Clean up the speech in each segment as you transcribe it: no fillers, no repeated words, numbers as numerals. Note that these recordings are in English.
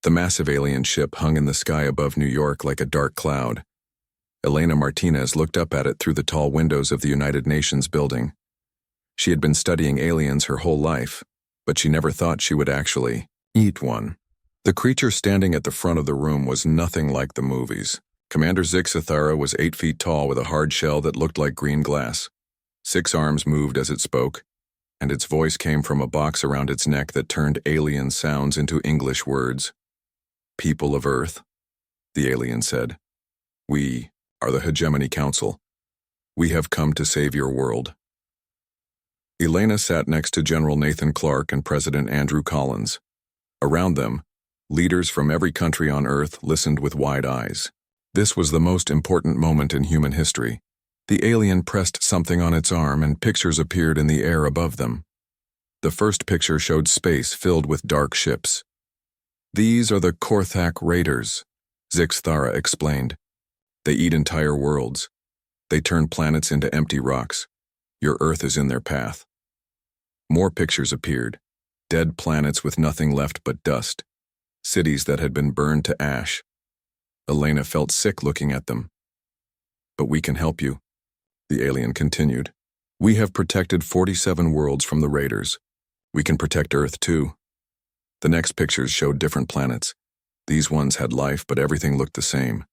The massive alien ship hung in the sky above New York like a dark cloud. Elena Martinez looked up at it through the tall windows of the United Nations building. She had been studying aliens her whole life, but she never thought she would actually eat one. The creature standing at the front of the room was nothing like the movies. Commander Zixathara was 8 feet tall with a hard shell that looked like green glass. 6 arms moved as it spoke, and its voice came from a box around its neck that turned alien sounds into English words. "People of Earth," the alien said. "We are the Hegemony Council. We have come to save your world." Elena sat next to General Nathan Clark and President Andrew Collins. Around them, leaders from every country on Earth listened with wide eyes. This was the most important moment in human history. The alien pressed something on its arm and pictures appeared in the air above them. The first picture showed space filled with dark ships. "These are the Korthak Raiders," Zixathara explained. "They eat entire worlds. They turn planets into empty rocks. Your Earth is in their path." More pictures appeared. Dead planets with nothing left but dust. Cities that had been burned to ash. Elena felt sick looking at them. "But we can help you," the alien continued. "We have protected 47 worlds from the raiders. We can protect Earth too." The next pictures showed different planets. These ones had life, but everything looked the same.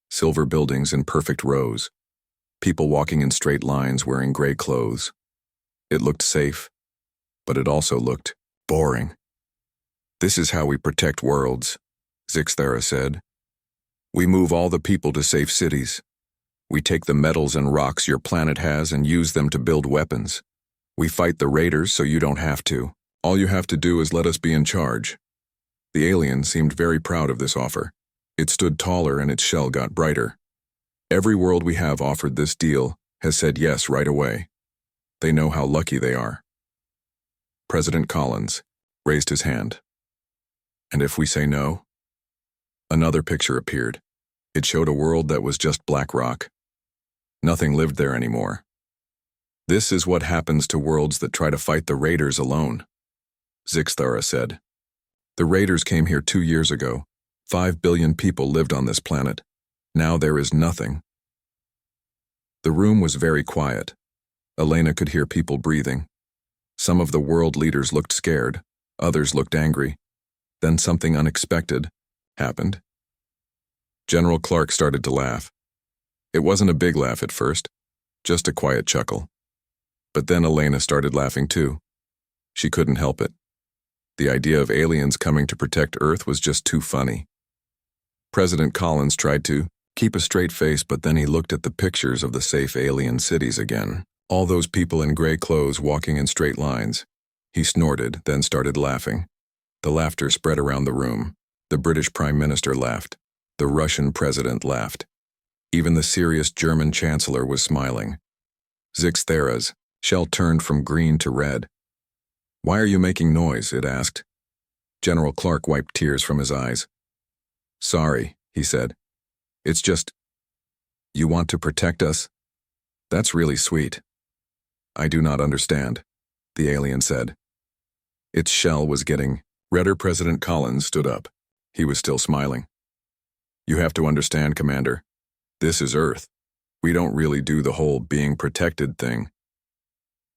Silver buildings in perfect rows. People walking in straight lines wearing gray clothes. It looked safe, but it also looked boring. "This is how we protect worlds," Zixathara said. "We move all the people to safe cities. We take the metals and rocks your planet has and use them to build weapons. We fight the raiders so you don't have to. All you have to do is let us be in charge." The alien seemed very proud of this offer. It stood taller and its shell got brighter. "Every world we have offered this deal has said yes right away. They know how lucky they are." President Collins raised his hand. "And if we say no?" Another picture appeared. It showed a world that was just black rock. Nothing lived there anymore. "This is what happens to worlds that try to fight the raiders alone," Zixathara said. "The raiders came here 2 years ago. 5 billion people lived on this planet. Now there is nothing." The room was very quiet. Elena could hear people breathing. Some of the world leaders looked scared, others looked angry. Then something unexpected happened. General Clark started to laugh. It wasn't a big laugh at first, just a quiet chuckle. But then Elena started laughing too. She couldn't help it. The idea of aliens coming to protect Earth was just too funny. President Collins tried to keep a straight face, but then he looked at the pictures of the safe alien cities again. All those people in gray clothes walking in straight lines. He snorted, then started laughing. The laughter spread around the room. The British Prime Minister laughed. The Russian President laughed. Even the serious German Chancellor was smiling. Zixathara's shell turned from green to red. "Why are you making noise?" it asked. General Clark wiped tears from his eyes. "Sorry," he said. "It's just, you want to protect us? That's really sweet." "I do not understand," the alien said. Its shell was getting redder. President Collins stood up. He was still smiling. "You have to understand, Commander. This is Earth. We don't really do the whole being protected thing."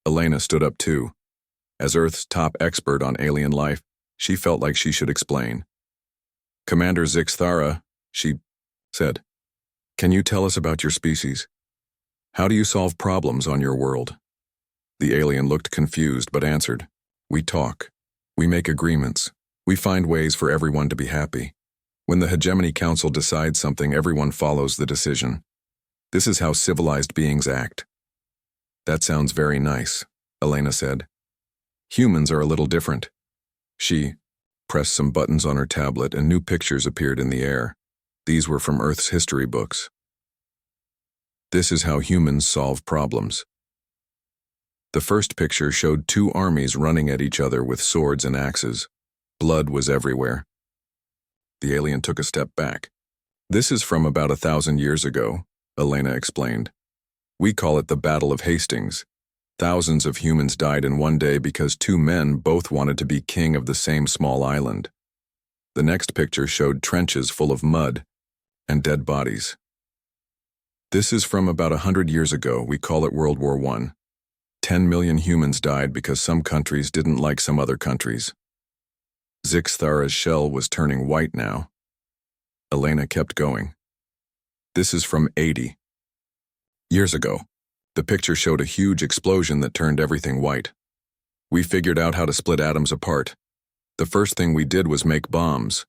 Elena stood up too. As Earth's top expert on alien life, she felt like she should explain. "Commander Zixathara," she said, "can you tell us about your species? How do you solve problems on your world?" The alien looked confused but answered, "We talk. We make agreements. We find ways for everyone to be happy. When the Hegemony Council decides something, everyone follows the decision. This is how civilized beings act." "That sounds very nice," Elena said. "Humans are a little different." She pressed some buttons on her tablet and new pictures appeared in the air. These were from Earth's history books. "This is how humans solve problems." The first picture showed 2 armies running at each other with swords and axes. Blood was everywhere. The alien took a step back. "This is from about 1,000 years ago," Elena explained. "We call it the Battle of Hastings. Thousands of humans died in one day because 2 men both wanted to be king of the same small island. The next picture showed trenches full of mud and dead bodies. This is from about 100 years ago. We call it World War I. 10 million humans died because some countries didn't like some other countries. Zixthara's shell was turning white now. Elena kept going. This is from 80 years ago. The picture showed a huge explosion that turned everything white. We figured out how to split atoms apart. The first thing we did was make bombs.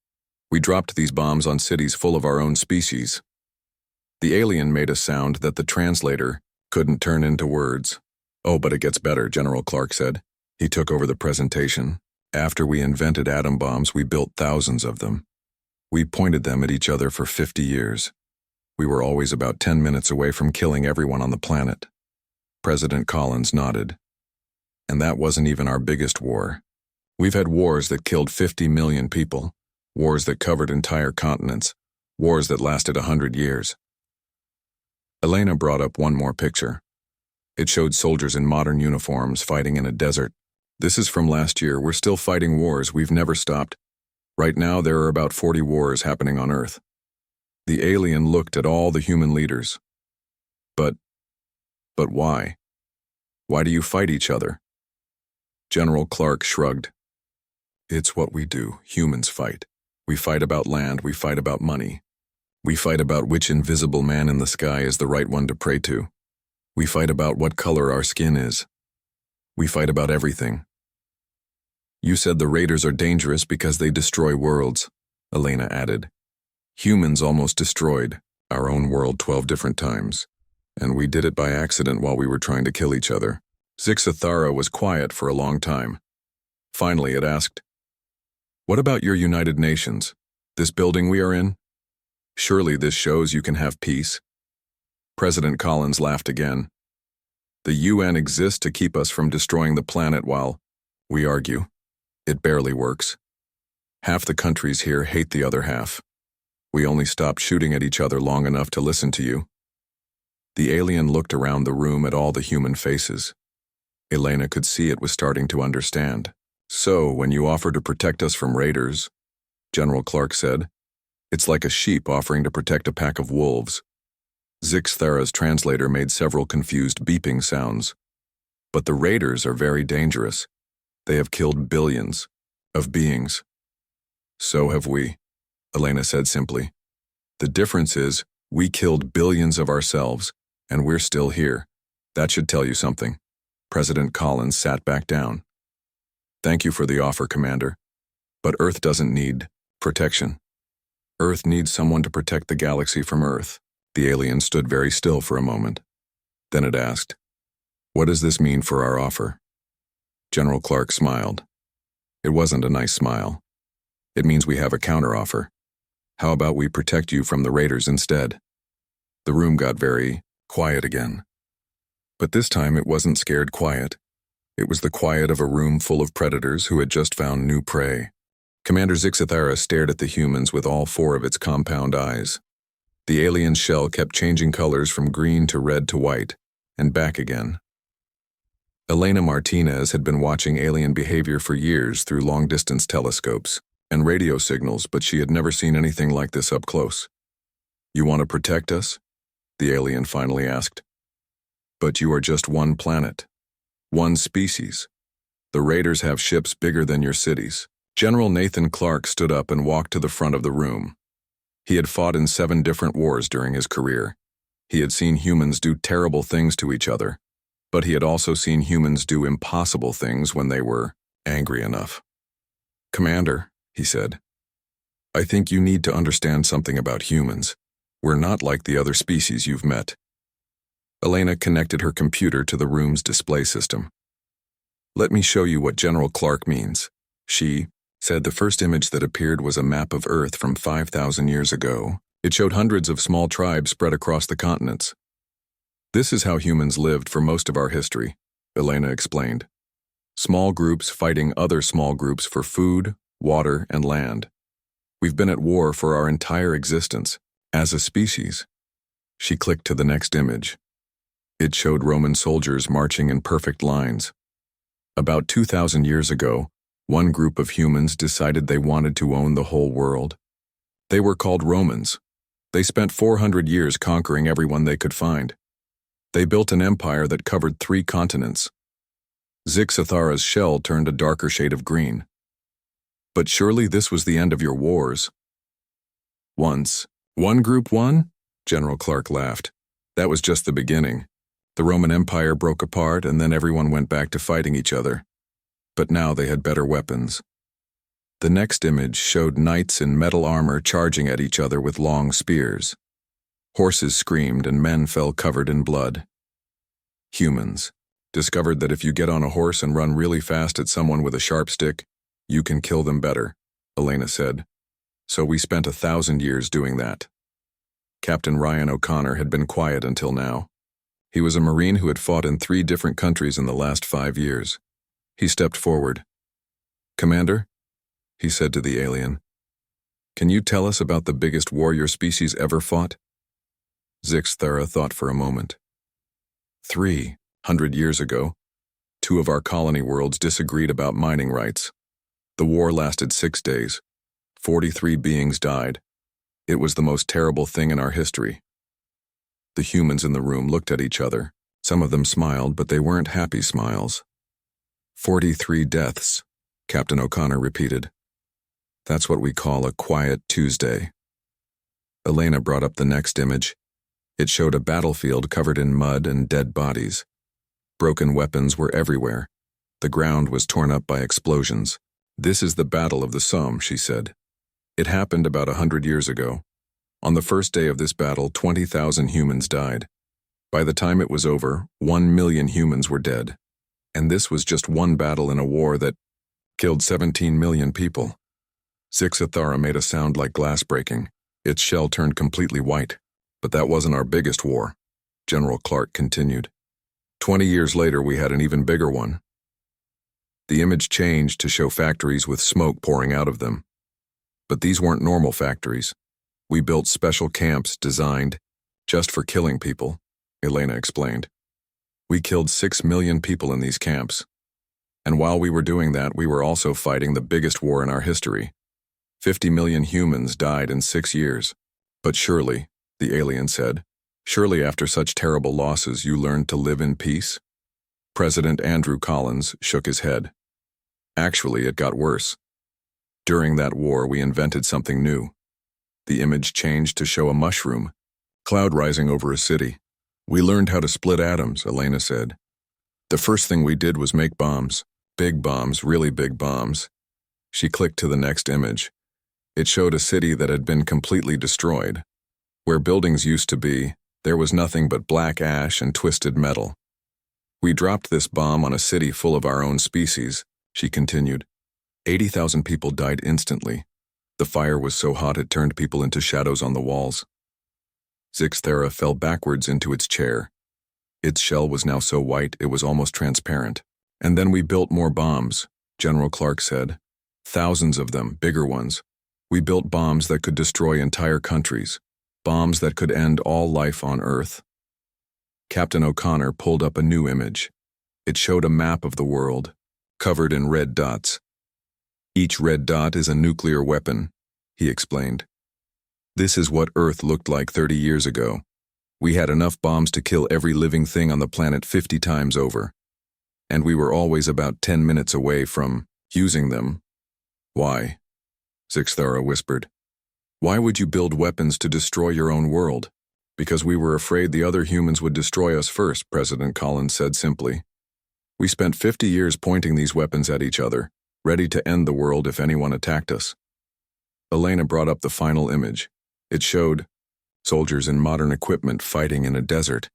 We dropped these bombs on cities full of our own species. The alien made a sound that the translator couldn't turn into words. Oh, but it gets better, General Clark said. He took over the presentation. After we invented atom bombs, we built thousands of them. We pointed them at each other for 50 years. We were always about 10 minutes away from killing everyone on the planet. President Collins nodded. And that wasn't even our biggest war. We've had wars that killed 50 million people, wars that covered entire continents, wars that lasted 100 years. Elena brought up one more picture. It showed soldiers in modern uniforms fighting in a desert. This is from last year. We're still fighting wars. We've never stopped. Right now, there are about 40 wars happening on Earth. The alien looked at all the human leaders. But why? Why do you fight each other? General Clark shrugged. It's what we do. Humans fight. We fight about land. We fight about money. We fight about which invisible man in the sky is the right one to pray to. We fight about what color our skin is. We fight about everything. You said the raiders are dangerous because they destroy worlds, Elena added. Humans almost destroyed our own world 12 different times, and we did it by accident while we were trying to kill each other. Zixthara was quiet for a long time. Finally, it asked, "What about your United Nations? This building we are in? Surely this shows you can have peace." President Collins laughed again. The UN exists to keep us from destroying the planet while we argue. It barely works. Half the countries here hate the other half. We only stopped shooting at each other long enough to listen to you. The alien looked around the room at all the human faces. Elena could see it was starting to understand. So, when you offer to protect us from raiders, General Clark said, it's like a sheep offering to protect a pack of wolves. Zixthara's translator made several confused beeping sounds. But the raiders are very dangerous. They have killed billions of beings. So have we, Elena said simply. The difference is, we killed billions of ourselves, and we're still here. That should tell you something. President Collins sat back down. Thank you for the offer, Commander. But Earth doesn't need protection. Earth needs someone to protect the galaxy from Earth. The alien stood very still for a moment. Then it asked, "What does this mean for our offer?" General Clark smiled. It wasn't a nice smile. It means we have a counteroffer. How about we protect you from the raiders instead? The room got very quiet again. But this time it wasn't scared quiet. It was the quiet of a room full of predators who had just found new prey. Commander Zixthara stared at the humans with all four of its compound eyes. The alien shell kept changing colors from green to red to white, and back again. Elena Martinez had been watching alien behavior for years through long-distance telescopes and radio signals, but she had never seen anything like this up close. You want to protect us? The alien finally asked. But you are just one planet, one species. The raiders have ships bigger than your cities. General Nathan Clark stood up and walked to the front of the room. He had fought in 7 different wars during his career. He had seen humans do terrible things to each other, but he had also seen humans do impossible things when they were angry enough. Commander, he said, I think you need to understand something about humans. We're not like the other species you've met. Elena connected her computer to the room's display system. Let me show you what General Clark means. She said the first image that appeared was a map of Earth from 5,000 years ago. It showed hundreds of small tribes spread across the continents. This is how humans lived for most of our history, Elena explained. Small groups fighting other small groups for food, water, and land. We've been at war for our entire existence, as a species. She clicked to the next image. It showed Roman soldiers marching in perfect lines. About 2,000 years ago, One group of humans decided they wanted to own the whole world. They were called Romans. They spent 400 years conquering everyone they could find. They built an empire that covered 3 continents. Zixathara's shell turned a darker shade of green. But surely this was the end of your wars. Once, one group won? General Clark laughed. That was just the beginning. The Roman Empire broke apart and then everyone went back to fighting each other. But now they had better weapons. The next image showed knights in metal armor charging at each other with long spears. Horses screamed and men fell covered in blood. Humans discovered that if you get on a horse and run really fast at someone with a sharp stick, you can kill them better, Elena said. So we spent 1,000 years doing that. Captain Ryan O'Connor had been quiet until now. He was a Marine who had fought in 3 different countries in the last 5 years. He stepped forward. "Commander," he said to the alien, "can you tell us about the biggest war your species ever fought?" Zixthara thought for a moment. 300 years ago, 2 of our colony worlds disagreed about mining rights. The war lasted 6 days. 43 beings died. It was the most terrible thing in our history. The humans in the room looked at each other. Some of them smiled, but they weren't happy smiles. 43 deaths, Captain O'Connor repeated. That's what we call a quiet Tuesday. Elena brought up the next image. It showed a battlefield covered in mud and dead bodies. Broken weapons were everywhere. The ground was torn up by explosions. "This is the Battle of the Somme," she said. "It happened about 100 years ago. On the first day of this battle, 20,000 humans died. By the time it was over, 1 million humans were dead. And this was just one battle in a war that killed 17 million people." Zixathara made a sound like glass breaking. Its shell turned completely white. "But that wasn't our biggest war," General Clark continued. 20 years later, we had an even bigger one. The image changed to show factories with smoke pouring out of them. But these weren't normal factories. We built special camps designed just for killing people, Elena explained. We killed 6 million people in these camps. And while we were doing that, we were also fighting the biggest war in our history. 50 million humans died in 6 years. "But surely," the alien said, "surely after such terrible losses you learned to live in peace?" President Andrew Collins shook his head. "Actually, it got worse. During that war, we invented something new." The image changed to show a mushroom, cloud rising over a city. "We learned how to split atoms," Elena said. "The first thing we did was make bombs. Big bombs, really big bombs." She clicked to the next image. It showed a city that had been completely destroyed. Where buildings used to be, there was nothing but black ash and twisted metal. "We dropped this bomb on a city full of our own species," she continued. 80,000 people died instantly. The fire was so hot it turned people into shadows on the walls. Zixthara fell backwards into its chair. Its shell was now so white it was almost transparent. "And then we built more bombs," General Clark said. "Thousands of them, bigger ones. We built bombs that could destroy entire countries. Bombs that could end all life on Earth." Captain O'Connor pulled up a new image. It showed a map of the world, covered in red dots. "Each red dot is a nuclear weapon," he explained. "This is what Earth looked like 30 years ago. We had enough bombs to kill every living thing on the planet 50 times over. And we were always about 10 minutes away from using them." "Why?" Zixthara whispered. "Why would you build weapons to destroy your own world?" "Because we were afraid the other humans would destroy us first," President Collins said simply. "We spent 50 years pointing these weapons at each other, ready to end the world if anyone attacked us." Elena brought up the final image. It showed soldiers in modern equipment fighting in a desert.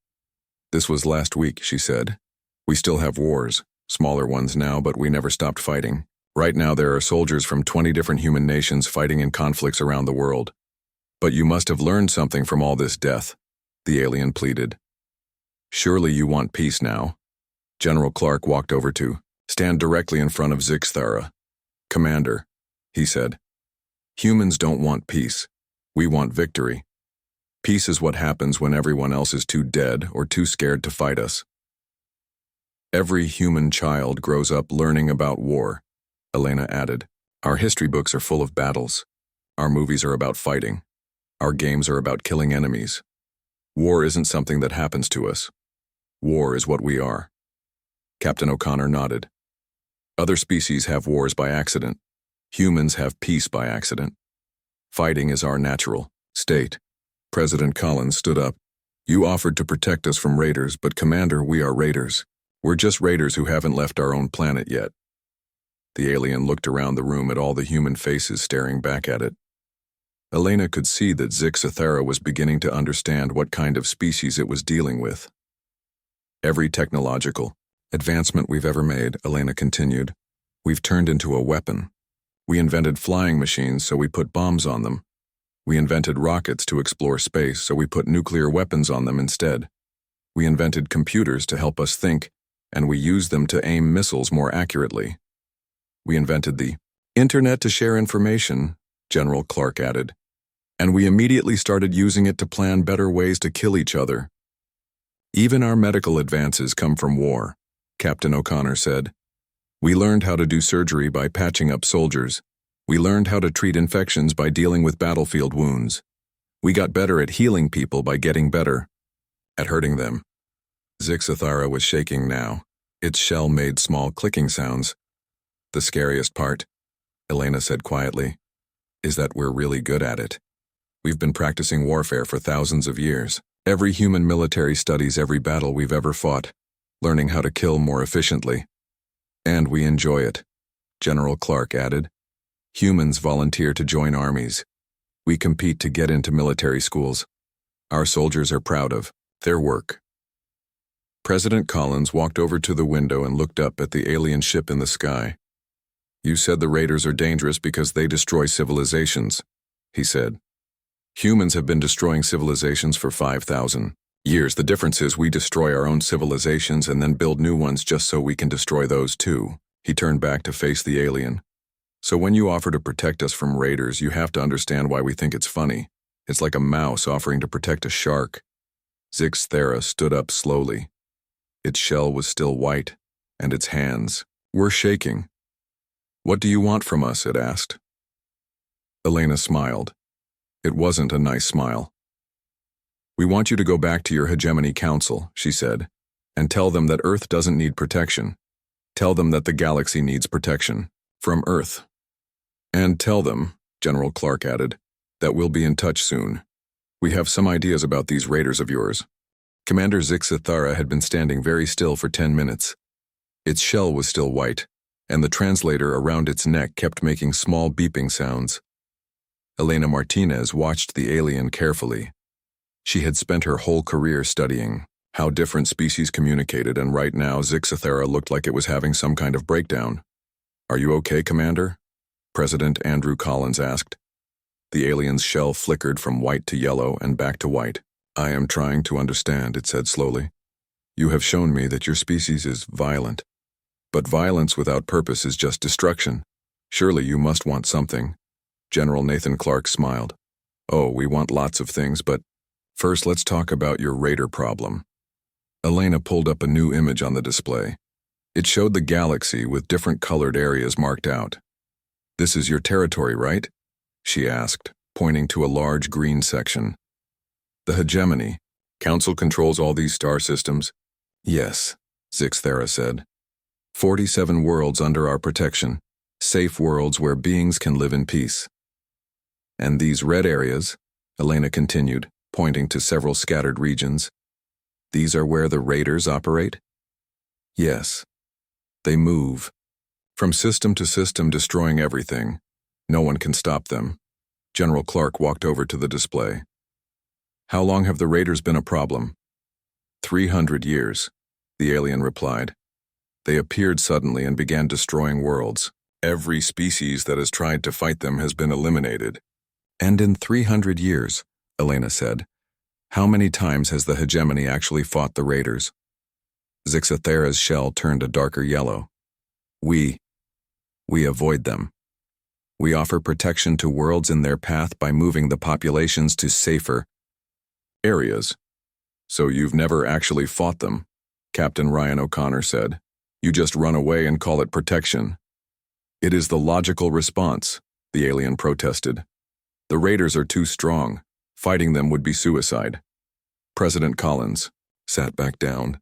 "This was last week," she said. "We still have wars, smaller ones now, but we never stopped fighting. Right now there are soldiers from 20 different human nations fighting in conflicts around the world. But you must have learned something from all this death," the alien pleaded. "Surely you want peace now." General Clark walked over to stand directly in front of Zixthara. "Commander," he said, "humans don't want peace. We want victory. Peace is what happens when everyone else is too dead or too scared to fight us. Every human child grows up learning about war. Elena added. Our history books are full of battles. Our movies are about fighting. Our games are about killing enemies. War isn't something that happens to us. War is what we are. Captain O'Connor nodded. Other species have wars by accident. Humans have peace by accident. Fighting is our natural state. President Collins stood up. You offered to protect us from raiders, but Commander, we are raiders. We're just raiders who haven't left our own planet yet. The alien looked around the room at all the human faces staring back at it. Elena could see that Zixathera was beginning to understand what kind of species it was dealing with. Every technological advancement we've ever made, Elena continued, we've turned into a weapon. We invented flying machines, so we put bombs on them. We invented rockets to explore space, so we put nuclear weapons on them instead. We invented computers to help us think, and we used them to aim missiles more accurately. We invented the internet to share information, General Clark added, and we immediately started using it to plan better ways to kill each other. Even our medical advances come from war, Captain O'Connor said. We learned how to do surgery by patching up soldiers. We learned how to treat infections by dealing with battlefield wounds. We got better at healing people by getting better at hurting them. Zixathara was shaking now. Its shell made small clicking sounds. The scariest part, Elena said quietly, is that we're really good at it. We've been practicing warfare for thousands of years. Every human military studies every battle we've ever fought, learning how to kill more efficiently. And we enjoy it, General Clark added. Humans volunteer to join armies. We compete to get into military schools. Our soldiers are proud of their work. President Collins walked over to the window and looked up at the alien ship in the sky. You said the raiders are dangerous because they destroy civilizations, he said. Humans have been destroying civilizations for 5,000 years. The difference is we destroy our own civilizations and then build new ones just so we can destroy those too. He turned back to face the alien. So when you offer to protect us from raiders, you have to understand why we think it's funny. It's like a mouse offering to protect a shark. Zixathera stood up slowly. Its shell was still white, and its hands were shaking. What do you want from us? It asked. Elena smiled. It wasn't a nice smile. We want you to go back to your Hegemony Council, she said, and tell them that Earth doesn't need protection. Tell them that the galaxy needs protection from Earth. And tell them, General Clark added, that we'll be in touch soon. We have some ideas about these raiders of yours. Commander Zixathara had been standing very still for 10 minutes. Its shell was still white, and the translator around its neck kept making small beeping sounds. Elena Martinez watched the alien carefully. She had spent her whole career studying how different species communicated, and right now Zixathera looked like it was having some kind of breakdown. Are you okay, Commander? President Andrew Collins asked. The alien's shell flickered from white to yellow and back to white. I am trying to understand, it said slowly. You have shown me that your species is violent. But violence without purpose is just destruction. Surely you must want something. General Nathan Clark smiled. Oh, we want lots of things, but first let's talk about your raider problem. Elena pulled up a new image on the display. It showed the galaxy with different colored areas marked out. This is your territory, right? She asked, pointing to a large green section. The Hegemony. Council controls all these star systems? Yes, Zixathera said. 47 worlds under our protection. Safe worlds where beings can live in peace. And these red areas, Elena continued, pointing to several scattered regions. These are where the raiders operate? Yes. They move. From system to system, destroying everything. No one can stop them. General Clark walked over to the display. How long have the raiders been a problem? 300 years, the alien replied. They appeared suddenly and began destroying worlds. Every species that has tried to fight them has been eliminated. And in 300 years, Elena said, how many times has the Hegemony actually fought the raiders? Zixathera's shell turned a darker yellow. We avoid them. We offer protection to worlds in their path by moving the populations to safer areas. So you've never actually fought them, Captain Ryan O'Connor said. You just run away and call it protection. It is the logical response, the alien protested. The raiders are too strong. Fighting them would be suicide. President Collins sat back down.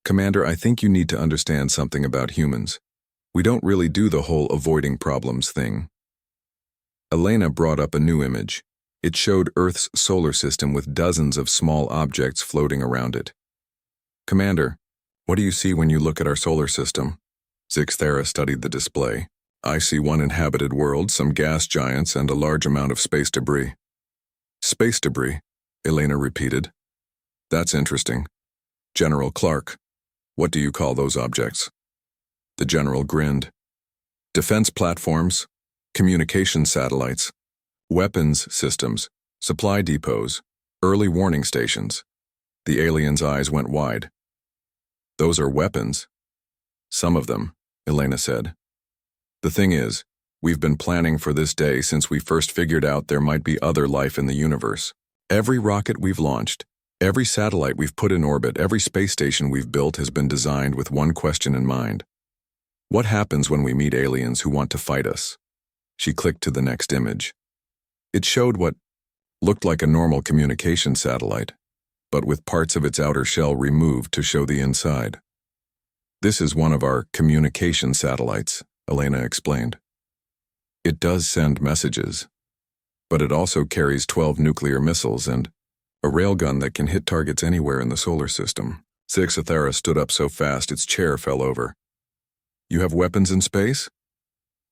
Commander, I think you need to understand something about humans. We don't really do the whole avoiding problems thing. Elena brought up a new image. It showed Earth's solar system with dozens of small objects floating around it. Commander, what do you see when you look at our solar system? Zixthera studied the display. I see one inhabited world, some gas giants, and a large amount of space debris. Space debris, Elena repeated. That's interesting. General Clark, what do you call those objects? The general grinned. Defense platforms, communication satellites, weapons systems, supply depots, early warning stations. The alien's eyes went wide. Those are weapons. Some of them, Elena said. The thing is, we've been planning for this day since we first figured out there might be other life in the universe. Every rocket we've launched, every satellite we've put in orbit, every space station we've built has been designed with one question in mind. What happens when we meet aliens who want to fight us? She clicked to the next image. It showed what looked like a normal communication satellite, but with parts of its outer shell removed to show the inside. This is one of our communication satellites, Elena explained. It does send messages, but it also carries 12 nuclear missiles and a railgun that can hit targets anywhere in the solar system. Zixthera stood up so fast its chair fell over. You have weapons in space?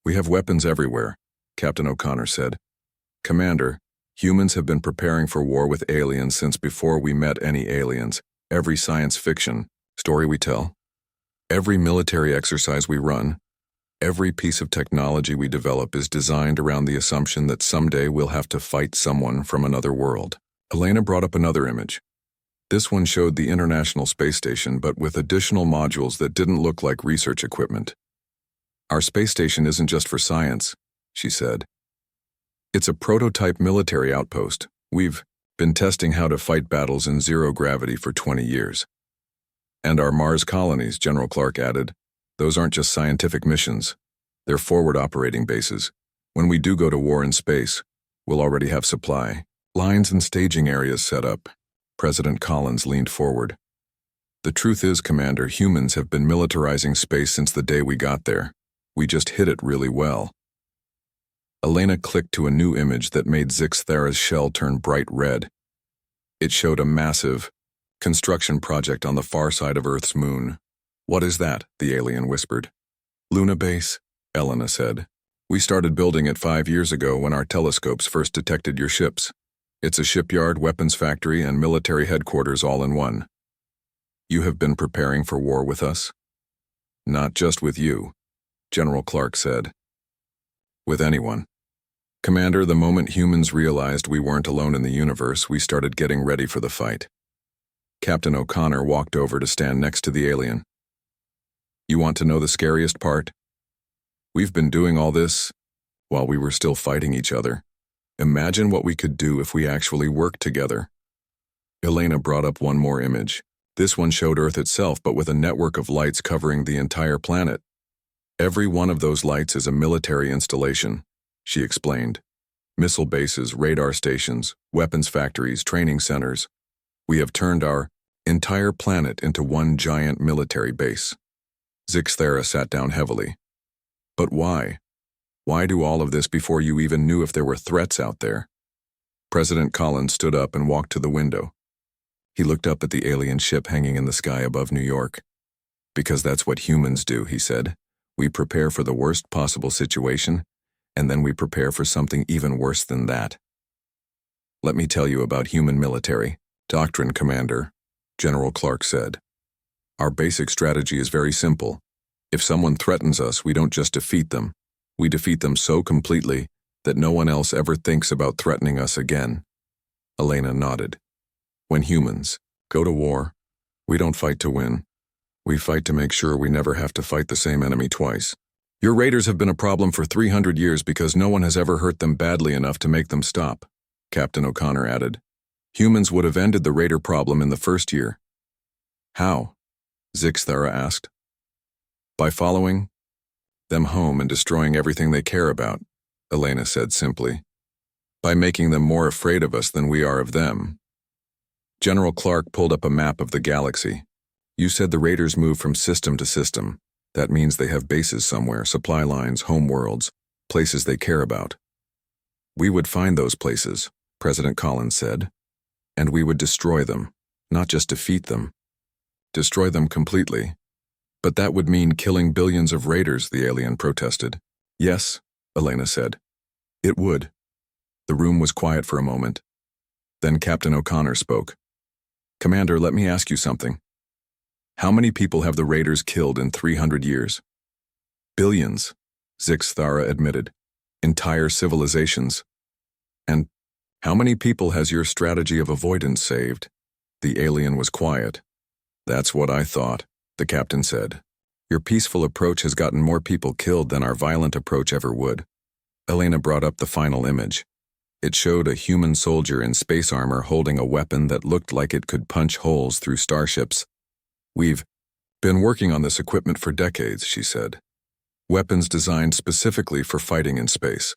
We have weapons everywhere, Captain O'Connor said. Commander, humans have been preparing for war with aliens since before we met any aliens. Every science fiction story we tell, every military exercise we run, every piece of technology we develop is designed around the assumption that someday we'll have to fight someone from another world. Elena brought up another image. This one showed the International Space Station, but with additional modules that didn't look like research equipment. Our space station isn't just for science, she said. It's a prototype military outpost. We've been testing how to fight battles in zero gravity for 20 years. And our Mars colonies, General Clark added, those aren't just scientific missions. They're forward operating bases. When we do go to war in space, we'll already have supply lines and staging areas set up. President Collins leaned forward. The truth is, Commander, humans have been militarizing space since the day we got there. We just hid it really well. Elena clicked to a new image that made Zixthera's shell turn bright red. It showed a massive construction project on the far side of Earth's moon. What is that? The alien whispered. Luna Base, Elena said. We started building it 5 years ago when our telescopes first detected your ships. It's a shipyard, weapons factory, and military headquarters all in one. You have been preparing for war with us? Not just with you, General Clark said. With anyone. Commander, the moment humans realized we weren't alone in the universe, we started getting ready for the fight. Captain O'Connor walked over to stand next to the alien. You want to know the scariest part? We've been doing all this while we were still fighting each other. Imagine what we could do if we actually worked together. Elena brought up one more image. This one showed Earth itself, but with a network of lights covering the entire planet. Every one of those lights is a military installation, she explained. Missile bases, radar stations, weapons factories, training centers. We have turned our entire planet into one giant military base. Zixthera sat down heavily. But why? Why do all of this before you even knew if there were threats out there? President Collins stood up and walked to the window. He looked up at the alien ship hanging in the sky above New York. Because that's what humans do, he said. We prepare for the worst possible situation, and then we prepare for something even worse than that. Let me tell you about human military doctrine, Commander, General Clark said. Our basic strategy is very simple. If someone threatens us, we don't just defeat them. We defeat them so completely that no one else ever thinks about threatening us again. Elena nodded. When humans go to war, we don't fight to win. We fight to make sure we never have to fight the same enemy twice. Your raiders have been a problem for 300 years because no one has ever hurt them badly enough to make them stop, Captain O'Connor added. Humans would have ended the raider problem in the first year. How? Zixthera asked. By following them home and destroying everything they care about, Elena said simply. By making them more afraid of us than we are of them. General Clark pulled up a map of the galaxy. You said the raiders move from system to system. That means they have bases somewhere, supply lines, homeworlds, places they care about. We would find those places, President Collins said, and we would destroy them, not just defeat them. Destroy them completely. But that would mean killing billions of raiders, the alien protested. Yes, Elena said. It would. The room was quiet for a moment. Then Captain O'Connor spoke. Commander, let me ask you something. How many people have the raiders killed in 300 years? Billions, Zixthara admitted. Entire civilizations. And how many people has your strategy of avoidance saved? The alien was quiet. That's what I thought, the captain said. Your peaceful approach has gotten more people killed than our violent approach ever would. Elena brought up the final image. It showed a human soldier in space armor holding a weapon that looked like it could punch holes through starships. We've been working on this equipment for decades, she said. Weapons designed specifically for fighting in space.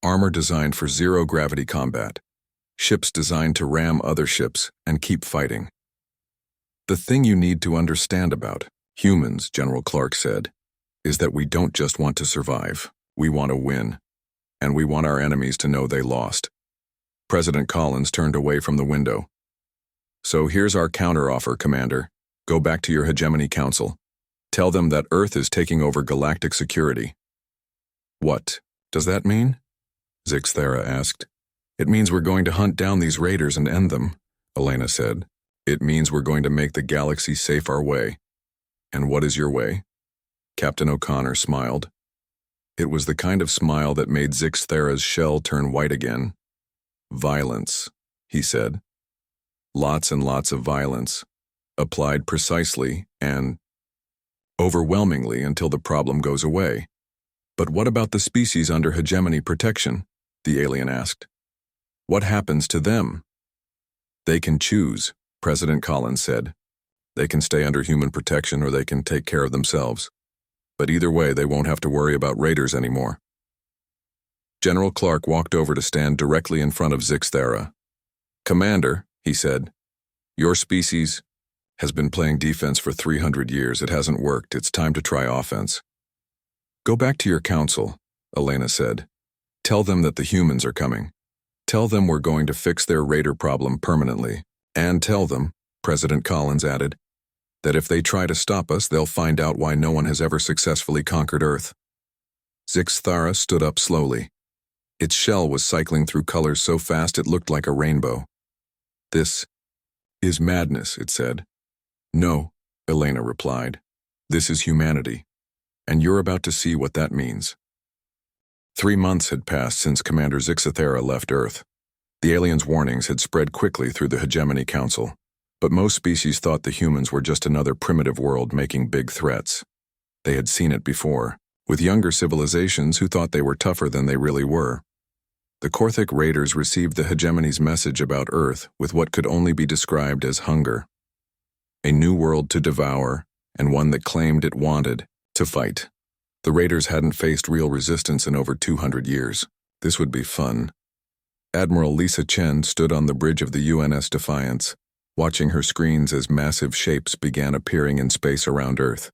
Armor designed for zero-gravity combat. Ships designed to ram other ships and keep fighting. The thing you need to understand about humans, General Clark said, is that we don't just want to survive. We want to win. And we want our enemies to know they lost. President Collins turned away from the window. So here's our counteroffer, Commander. Go back to your Hegemony Council. Tell them that Earth is taking over galactic security. What does that mean? Zixthara asked. It means we're going to hunt down these raiders and end them, Elena said. It means we're going to make the galaxy safe our way. And what is your way? Captain O'Connor smiled. It was the kind of smile that made Zixthara's shell turn white again. Violence, he said. Lots and lots of violence, applied precisely and overwhelmingly until the problem goes away. But what about the species under hegemony protection? The alien asked. What happens to them? They can choose, President Collins said. They can stay under human protection or they can take care of themselves. But either way, they won't have to worry about raiders anymore. General Clark walked over to stand directly in front of Zixthara. Commander, he said, your species has been playing defense for 300 years. It hasn't worked. It's time to try offense. Go back to your council, Elena said. Tell them that the humans are coming. Tell them we're going to fix their raider problem permanently. And tell them, President Collins added, that if they try to stop us, they'll find out why no one has ever successfully conquered Earth. Zixthara stood up slowly. Its shell was cycling through colors so fast it looked like a rainbow. This is madness, it said. No, Elena replied. This is humanity. And you're about to see what that means. 3 months had passed since Commander Zixthara left Earth. The aliens' warnings had spread quickly through the Hegemony Council. But most species thought the humans were just another primitive world making big threats. They had seen it before, with younger civilizations who thought they were tougher than they really were. The Korthic raiders received the Hegemony's message about Earth with what could only be described as hunger. A new world to devour, and one that claimed it wanted to fight. The raiders hadn't faced real resistance in over 200 years. This would be fun. Admiral Lisa Chen stood on the bridge of the UNS Defiance, watching her screens as massive shapes began appearing in space around Earth.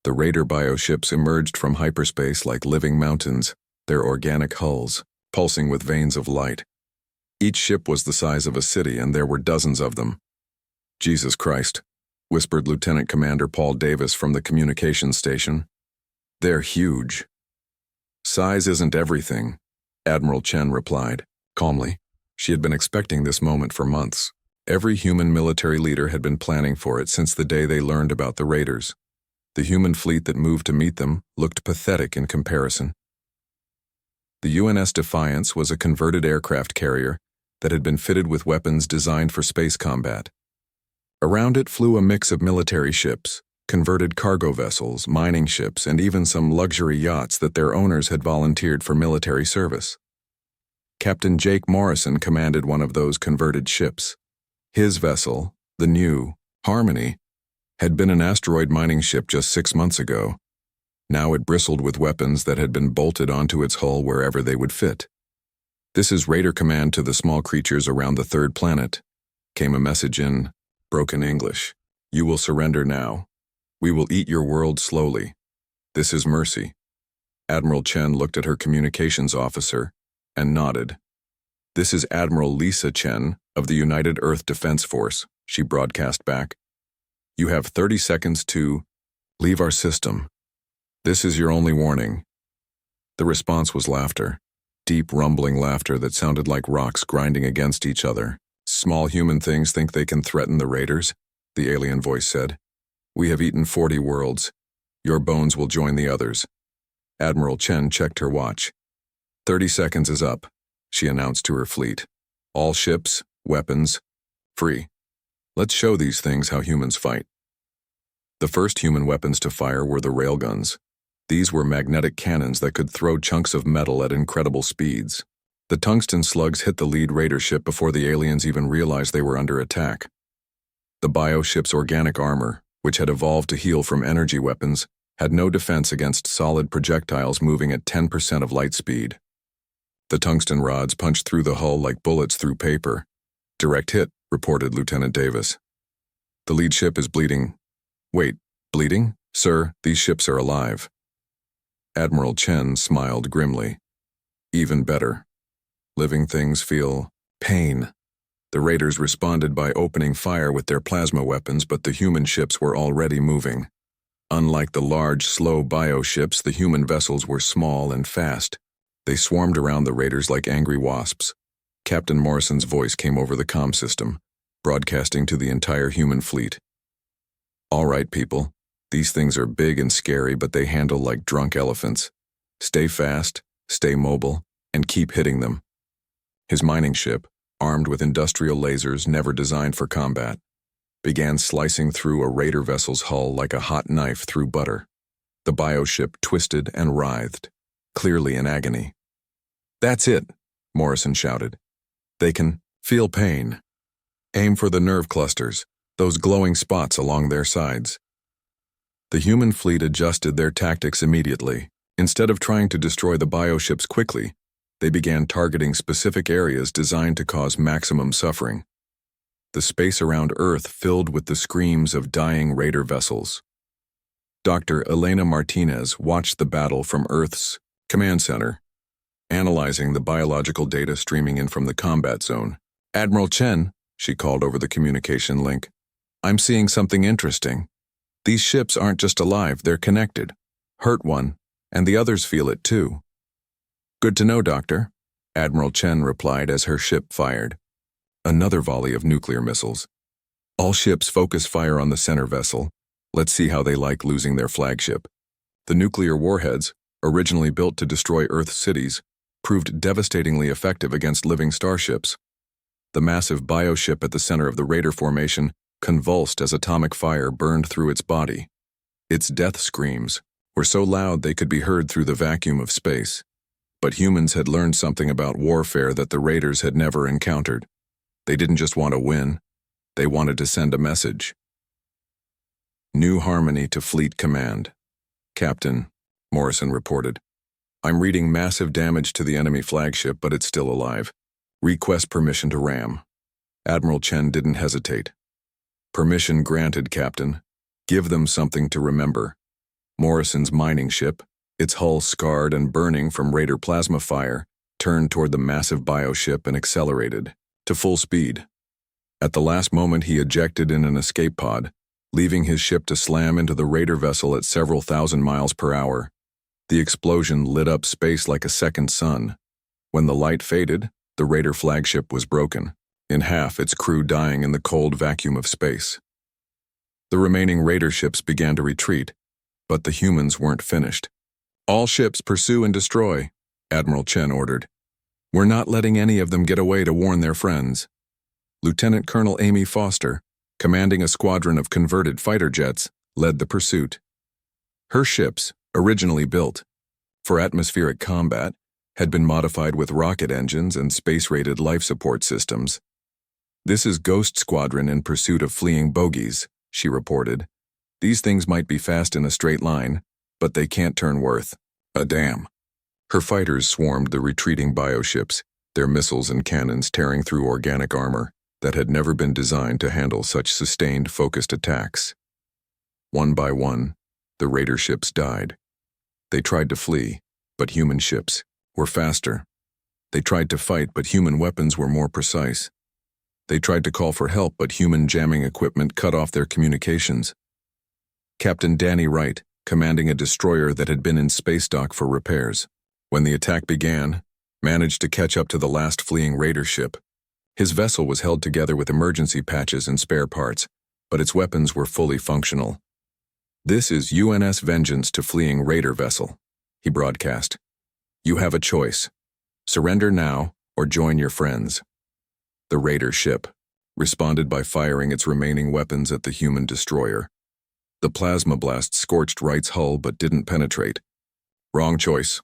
The Raider bioships emerged from hyperspace like living mountains, their organic hulls pulsing with veins of light. Each ship was the size of a city, and there were dozens of them. Jesus Christ, whispered Lieutenant Commander Paul Davis from the communications station. They're huge. Size isn't everything, Admiral Chen replied, calmly. She had been expecting this moment for months. Every human military leader had been planning for it since the day they learned about the raiders. The human fleet that moved to meet them looked pathetic in comparison. The UNS Defiance was a converted aircraft carrier that had been fitted with weapons designed for space combat. Around it flew a mix of military ships, converted cargo vessels, mining ships, and even some luxury yachts that their owners had volunteered for military service. Captain Jake Morrison commanded one of those converted ships. His vessel, the new Harmony, had been an asteroid mining ship just 6 months ago. Now it bristled with weapons that had been bolted onto its hull wherever they would fit. "This is Raider Command to the small creatures around the third planet," came a message in broken English. "You will surrender now. We will eat your world slowly. This is mercy." Admiral Chen looked at her communications officer and nodded. "This is Admiral Lisa Chen of the United Earth Defense Force," she broadcast back. "You have 30 seconds to leave our system. This is your only warning." The response was laughter, deep rumbling laughter that sounded like rocks grinding against each other. "Small human things think they can threaten the raiders," the alien voice said. "We have eaten 40 worlds. Your bones will join the others." Admiral Chen checked her watch. 30 seconds is up, she announced to her fleet. "All ships, weapons, free. Let's show these things how humans fight." The first human weapons to fire were the railguns. These were magnetic cannons that could throw chunks of metal at incredible speeds. The tungsten slugs hit the lead raider ship before the aliens even realized they were under attack. The bioship's organic armor, which had evolved to heal from energy weapons, had no defense against solid projectiles moving at 10% of light speed. The tungsten rods punched through the hull like bullets through paper. "Direct hit," reported Lieutenant Davis. "The lead ship is bleeding." "Wait, bleeding? Sir, these ships are alive." Admiral Chen smiled grimly. "Even better. Living things feel pain." The raiders responded by opening fire with their plasma weapons, but the human ships were already moving. Unlike the large, slow bioships, the human vessels were small and fast. They swarmed around the raiders like angry wasps. Captain Morrison's voice came over the comm system, broadcasting to the entire human fleet. "All right, people. These things are big and scary, but they handle like drunk elephants. Stay fast, stay mobile, and keep hitting them." His mining ship, armed with industrial lasers never designed for combat, began slicing through a raider vessel's hull like a hot knife through butter. The bioship twisted and writhed, clearly in agony. "That's it," Morrison shouted. "They can feel pain. Aim for the nerve clusters, those glowing spots along their sides." The human fleet adjusted their tactics immediately. Instead of trying to destroy the bioships quickly, they began targeting specific areas designed to cause maximum suffering. The space around Earth filled with the screams of dying raider vessels. Dr. Elena Martinez watched the battle from Earth's command center, analyzing the biological data streaming in from the combat zone. "Admiral Chen," she called over the communication link, "I'm seeing something interesting. These ships aren't just alive, they're connected. Hurt one, and the others feel it too." "Good to know, Doctor," Admiral Chen replied as her ship fired. Another volley of nuclear missiles. "All ships focus fire on the center vessel. Let's see how they like losing their flagship." The nuclear warheads, originally built to destroy Earth's cities, proved devastatingly effective against living starships. The massive bioship at the center of the raider formation convulsed as atomic fire burned through its body. Its death screams were so loud they could be heard through the vacuum of space. But humans had learned something about warfare that the raiders had never encountered. They didn't just want to win, they wanted to send a message. "New harmony to Fleet Command. Captain," Morrison reported. "I'm reading massive damage to the enemy flagship, but it's still alive. Request permission to ram." Admiral Chen didn't hesitate. "Permission granted, Captain. Give them something to remember." Morrison's mining ship, its hull scarred and burning from raider plasma fire, turned toward the massive bioship and accelerated to full speed. At the last moment, he ejected in an escape pod, leaving his ship to slam into the raider vessel at several thousand miles per hour. The explosion lit up space like a second sun. When the light faded, the raider flagship was broken, in half, its crew dying in the cold vacuum of space. The remaining raider ships began to retreat, but the humans weren't finished. "All ships pursue and destroy," Admiral Chen ordered. "We're not letting any of them get away to warn their friends." Lieutenant Colonel Amy Foster, commanding a squadron of converted fighter jets, led the pursuit. Her ships, originally built for atmospheric combat, had been modified with rocket engines and space-rated life support systems. "This is Ghost Squadron in pursuit of fleeing bogies," she reported. "These things might be fast in a straight line, but they can't turn worth a damn. Her fighters swarmed the retreating bioships, their missiles and cannons tearing through organic armor that had never been designed to handle such sustained, focused attacks. One by one, the raider ships died. They tried to flee, but human ships were faster. They tried to fight, but human weapons were more precise. They tried to call for help, but human jamming equipment cut off their communications. Captain Danny Wright, commanding a destroyer that had been in space dock for repairs, when the attack began, managed to catch up to the last fleeing raider ship. His vessel was held together with emergency patches and spare parts, but its weapons were fully functional. "This is UNS Vengeance to fleeing raider vessel," he broadcast. "You have a choice. Surrender now or join your friends." The raider ship responded by firing its remaining weapons at the human destroyer. The plasma blast scorched Wright's hull but didn't penetrate. "Wrong choice,"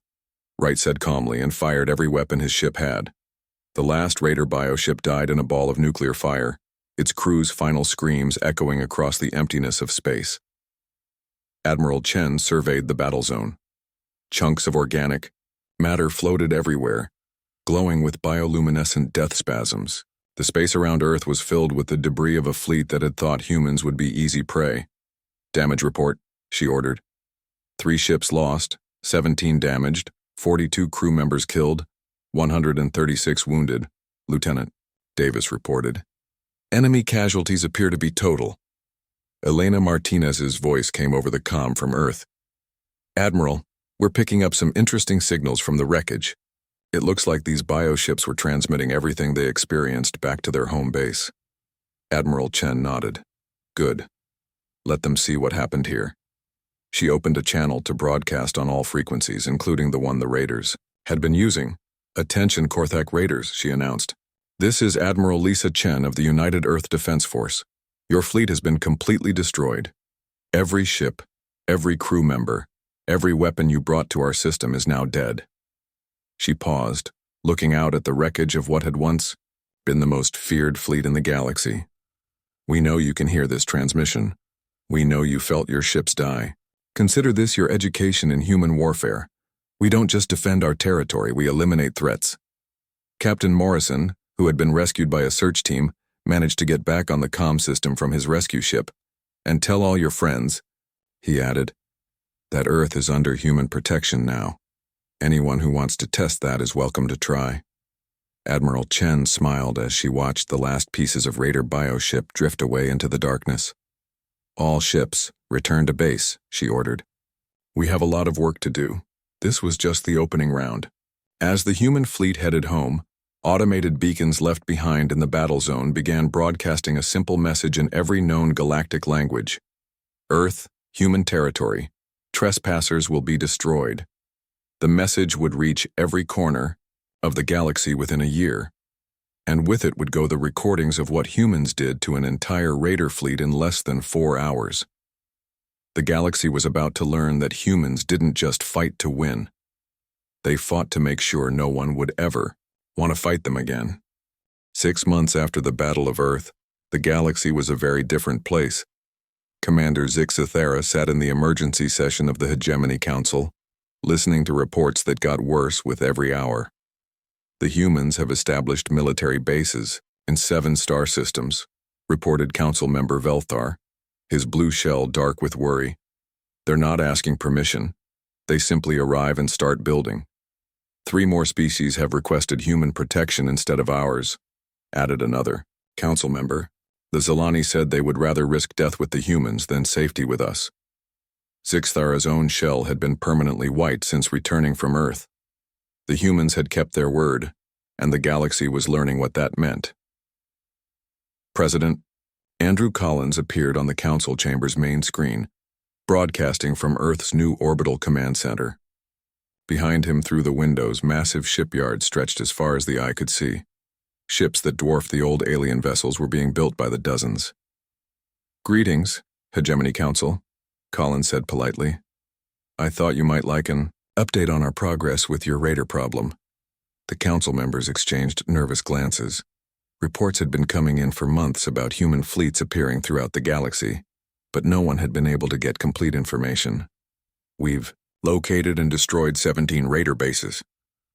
Wright said calmly and fired every weapon his ship had. The last raider bioship died in a ball of nuclear fire, its crew's final screams echoing across the emptiness of space. Admiral Chen surveyed the battle zone. Chunks of organic matter floated everywhere, glowing with bioluminescent death spasms. The space around Earth was filled with the debris of a fleet that had thought humans would be easy prey. "Damage report," she ordered. 3 ships lost, 17 damaged, 42 crew members killed, 136 wounded, Lieutenant Davis reported. "Enemy casualties appear to be total." Elena Martinez's voice came over the comm from Earth. "Admiral, we're picking up some interesting signals from the wreckage. It looks like these bioships were transmitting everything they experienced back to their home base." Admiral Chen nodded. "Good. Let them see what happened here." She opened a channel to broadcast on all frequencies, including the one the raiders had been using. "Attention Korthak Raiders," she announced. "This is Admiral Lisa Chen of the United Earth Defense Force. Your fleet has been completely destroyed. Every ship, every crew member, every weapon you brought to our system is now dead." She paused, looking out at the wreckage of what had once been the most feared fleet in the galaxy. "We know you can hear this transmission. We know you felt your ships die. Consider this your education in human warfare. We don't just defend our territory, we eliminate threats." Captain Morrison, who had been rescued by a search team, managed to get back on the comm system from his rescue ship. "And tell all your friends," he added, "that Earth is under human protection now. Anyone who wants to test that is welcome to try." Admiral Chen smiled as she watched the last pieces of raider bioship drift away into the darkness. "All ships, return to base," she ordered. "We have a lot of work to do. This was just the opening round." As the human fleet headed home, automated beacons left behind in the battle zone began broadcasting a simple message in every known galactic language. "Earth, human territory. Trespassers will be destroyed." The message would reach every corner of the galaxy within a year, and with it would go the recordings of what humans did to an entire raider fleet in less than 4 hours. The galaxy was about to learn that humans didn't just fight to win. They fought to make sure no one would ever want to fight them again. 6 months after the Battle of Earth, the galaxy was a very different place. Commander Zixathera sat in the emergency session of the Hegemony Council, listening to reports that got worse with every hour. "The humans have established military bases in 7 star systems," reported Council member Velthar, his blue shell dark with worry. "They're not asking permission. They simply arrive and start building. 3 more species have requested human protection instead of ours," added another council member. "The Zalani said they would rather risk death with the humans than safety with us." Zixthara's own shell had been permanently white since returning from Earth. The humans had kept their word, and the galaxy was learning what that meant. President Andrew Collins appeared on the council chamber's main screen, broadcasting from Earth's new orbital command center. Behind him through the windows, massive shipyards stretched as far as the eye could see. Ships that dwarfed the old alien vessels were being built by the dozens. "Greetings, Hegemony Council," Collins said politely. "I thought you might like an update on our progress with your raider problem." The council members exchanged nervous glances. Reports had been coming in for months about human fleets appearing throughout the galaxy, but no one had been able to get complete information. We've located and destroyed 17 raider bases,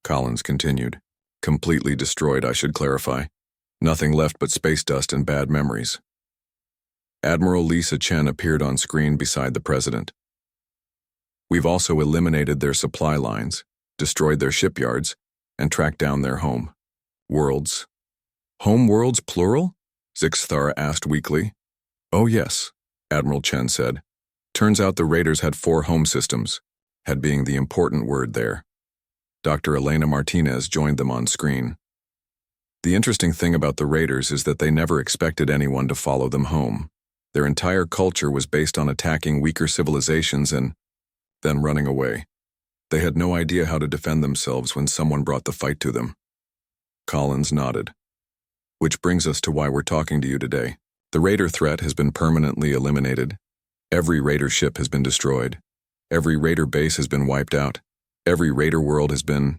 Collins continued. Completely destroyed, I should clarify. Nothing left but space dust and bad memories. Admiral Lisa Chen appeared on screen beside the president. We've also eliminated their supply lines, destroyed their shipyards, and tracked down their home worlds. Home worlds, plural? Zixthara asked weakly. Oh yes, Admiral Chen said. Turns out the raiders had 4 home systems, had being the important word there. Dr. Elena Martinez joined them on screen. The interesting thing about the raiders is that they never expected anyone to follow them home. Their entire culture was based on attacking weaker civilizations and then running away. They had no idea how to defend themselves when someone brought the fight to them. Collins nodded. Which brings us to why we're talking to you today. The raider threat has been permanently eliminated. Every raider ship has been destroyed. Every raider base has been wiped out. Every raider world has been,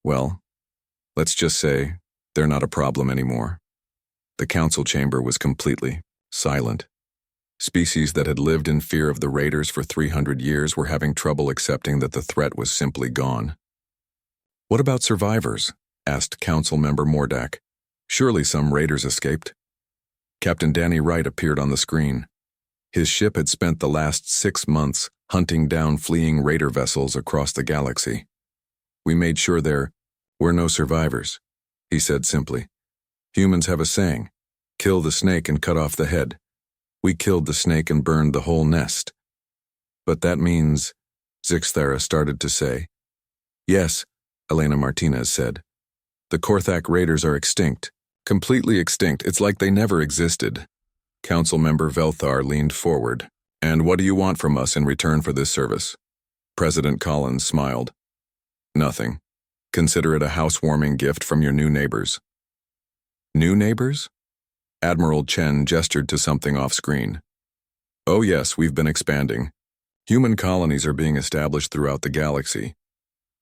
well, let's just say they're not a problem anymore. The council chamber was completely silent. Species that had lived in fear of the raiders for 300 years were having trouble accepting that the threat was simply gone. What about survivors? Asked Council Member Mordak. Surely some raiders escaped. Captain Danny Wright appeared on the screen. His ship had spent the last 6 months hunting down fleeing raider vessels across the galaxy. We made sure there were no survivors, he said simply. Humans have a saying, kill the snake and cut off the head. We killed the snake and burned the whole nest. But that means, Zixthara started to say. Yes, Elena Martinez said. The Korthak raiders are extinct, completely extinct. It's like they never existed. Council Member Velthar leaned forward. And what do you want from us in return for this service? President Collins smiled. Nothing. Consider it a housewarming gift from your new neighbors. New neighbors? Admiral Chen gestured to something off-screen. Oh yes, we've been expanding. Human colonies are being established throughout the galaxy.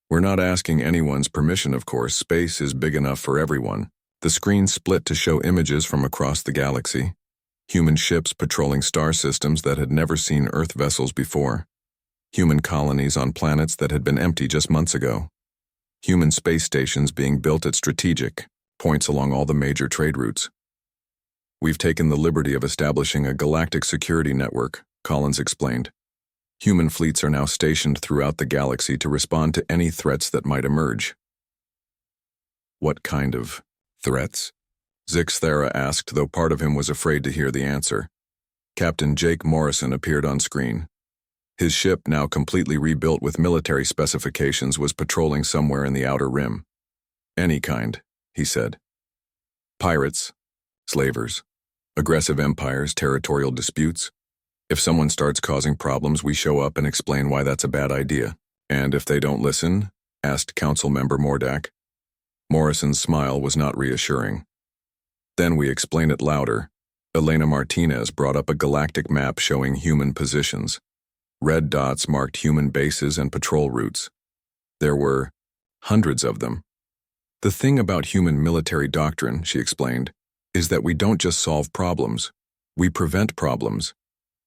We're not asking anyone's permission, of course. Space is big enough for everyone. The screen split to show images from across the galaxy. Human ships patrolling star systems that had never seen Earth vessels before. Human colonies on planets that had been empty just months ago. Human space stations being built at strategic points along all the major trade routes. We've taken the liberty of establishing a galactic security network, Collins explained. Human fleets are now stationed throughout the galaxy to respond to any threats that might emerge. What kind of threats? Zixthara asked, though part of him was afraid to hear the answer. Captain Jake Morrison appeared on screen. His ship, now completely rebuilt with military specifications, was patrolling somewhere in the outer rim. Any kind, he said. Pirates, slavers, aggressive empires, territorial disputes. If someone starts causing problems, we show up and explain why that's a bad idea. And if they don't listen? Asked Council Member Mordak. Morrison's smile was not reassuring. Then we explain it louder. Elena Martinez brought up a galactic map showing human positions. Red dots marked human bases and patrol routes. There were hundreds of them. The thing about human military doctrine, she explained, is that we don't just solve problems. We prevent problems.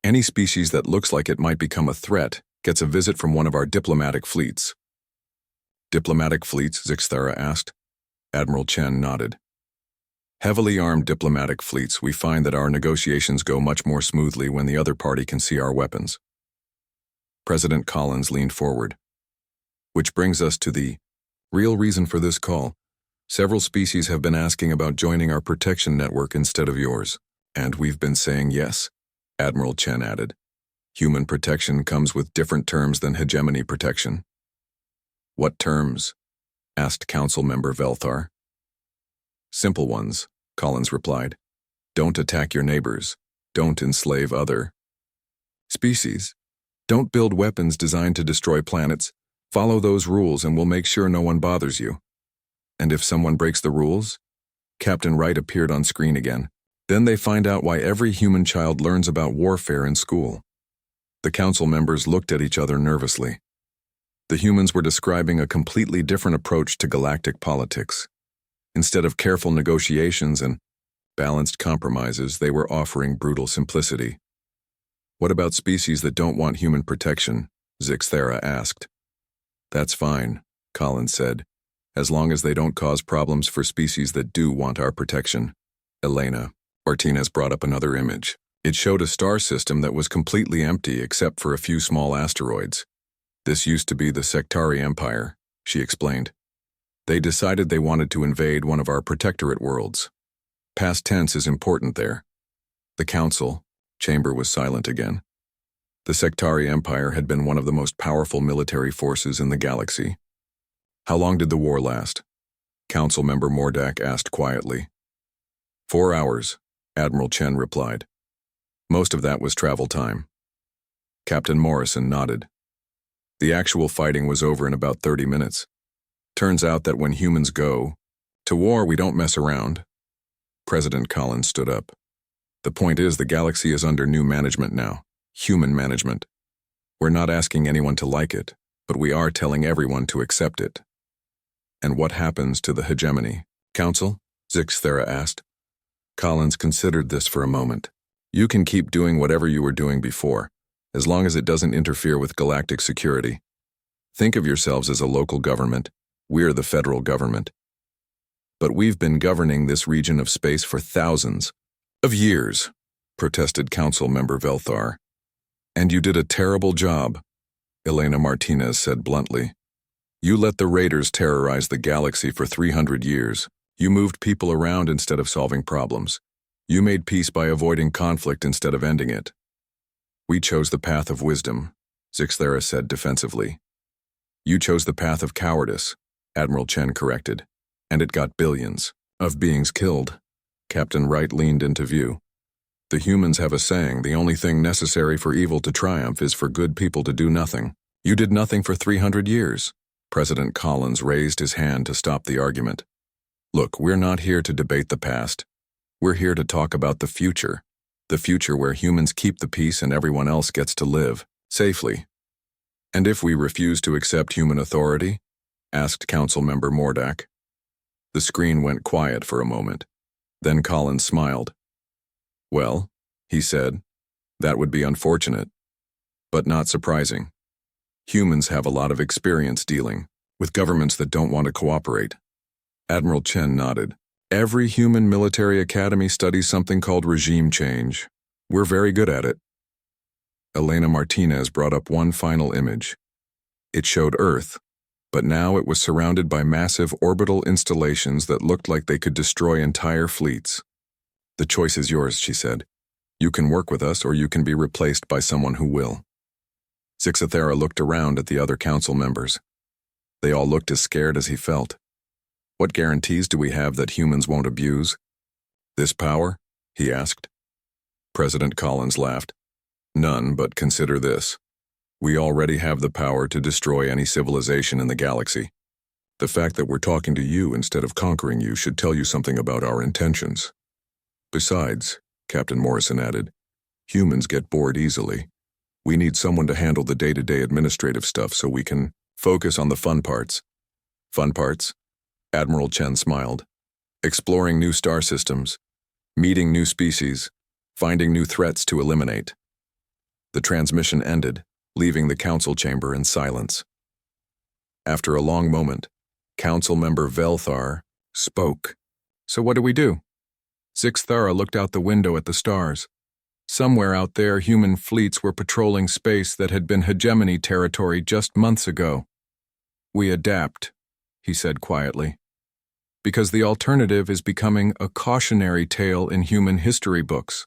Any species that looks like it might become a threat gets a visit from one of our diplomatic fleets. Diplomatic fleets? Zixthara asked. Admiral Chen nodded. Heavily armed diplomatic fleets, we find that our negotiations go much more smoothly when the other party can see our weapons. President Collins leaned forward. Which brings us to the real reason for this call. Several species have been asking about joining our protection network instead of yours, and we've been saying yes, Admiral Chen added. Human protection comes with different terms than hegemony protection. What terms? Asked Council Member Velthar. Simple ones, Collins replied. Don't attack your neighbors. Don't enslave other species. Don't build weapons designed to destroy planets. Follow those rules and we'll make sure no one bothers you. And if someone breaks the rules? Captain Wright appeared on screen again. Then they find out why every human child learns about warfare in school. The council members looked at each other nervously. The humans were describing a completely different approach to galactic politics. Instead of careful negotiations and balanced compromises, they were offering brutal simplicity. What about species that don't want human protection? Zixthera asked. That's fine, Collins said, as long as they don't cause problems for species that do want our protection. Elena Martinez brought up another image. It showed a star system that was completely empty except for a few small asteroids. This used to be the Sectari Empire, she explained. They decided they wanted to invade one of our protectorate worlds. Past tense is important there. The council chamber was silent again. The Sectari Empire had been one of the most powerful military forces in the galaxy. How long did the war last? Council member Mordak asked quietly. 4 hours, Admiral Chen replied. Most of that was travel time. Captain Morrison nodded. The actual fighting was over in about 30 minutes. Turns out that when humans go to war, we don't mess around. President Collins stood up. The point is, the galaxy is under new management now, human management. We're not asking anyone to like it, but we are telling everyone to accept it. And what happens to the hegemony? Council? Zixthera asked. Collins considered this for a moment. You can keep doing whatever you were doing before, as long as it doesn't interfere with galactic security. Think of yourselves as a local government. We're the federal government. But we've been governing this region of space for thousands of years, protested Council Member Velthar. And you did a terrible job, Elena Martinez said bluntly. You let the raiders terrorize the galaxy for 300 years. You moved people around instead of solving problems. You made peace by avoiding conflict instead of ending it. We chose the path of wisdom, Zixthera said defensively. You chose the path of cowardice, Admiral Chen corrected, and it got billions of beings killed. Captain Wright leaned into view. The humans have a saying, the only thing necessary for evil to triumph is for good people to do nothing. You did nothing for 300 years. President Collins raised his hand to stop the argument. Look, we're not here to debate the past. We're here to talk about the future where humans keep the peace and everyone else gets to live safely. And if we refuse to accept human authority? Asked Council Member Mordak. The screen went quiet for a moment. Then Collins smiled. Well, he said, that would be unfortunate, but not surprising. Humans have a lot of experience dealing with governments that don't want to cooperate. Admiral Chen nodded. Every human military academy studies something called regime change. We're very good at it. Elena Martinez brought up one final image. It showed Earth, but now it was surrounded by massive orbital installations that looked like they could destroy entire fleets. The choice is yours, she said. You can work with us or you can be replaced by someone who will. Zixthera looked around at the other council members. They all looked as scared as he felt. What guarantees do we have that humans won't abuse this power? He asked. President Collins laughed. None, but consider this. We already have the power to destroy any civilization in the galaxy. The fact that we're talking to you instead of conquering you should tell you something about our intentions. Besides, Captain Morrison added, humans get bored easily. We need someone to handle the day-to-day administrative stuff so we can focus on the fun parts. Fun parts? Admiral Chen smiled. Exploring new star systems, meeting new species, finding new threats to eliminate. The transmission ended, leaving the council chamber in silence. After a long moment, Council Member Velthar spoke. So what do we do? Zixthera looked out the window at the stars. Somewhere out there, human fleets were patrolling space that had been hegemony territory just months ago. We adapt, he said quietly, because the alternative is becoming a cautionary tale in human history books.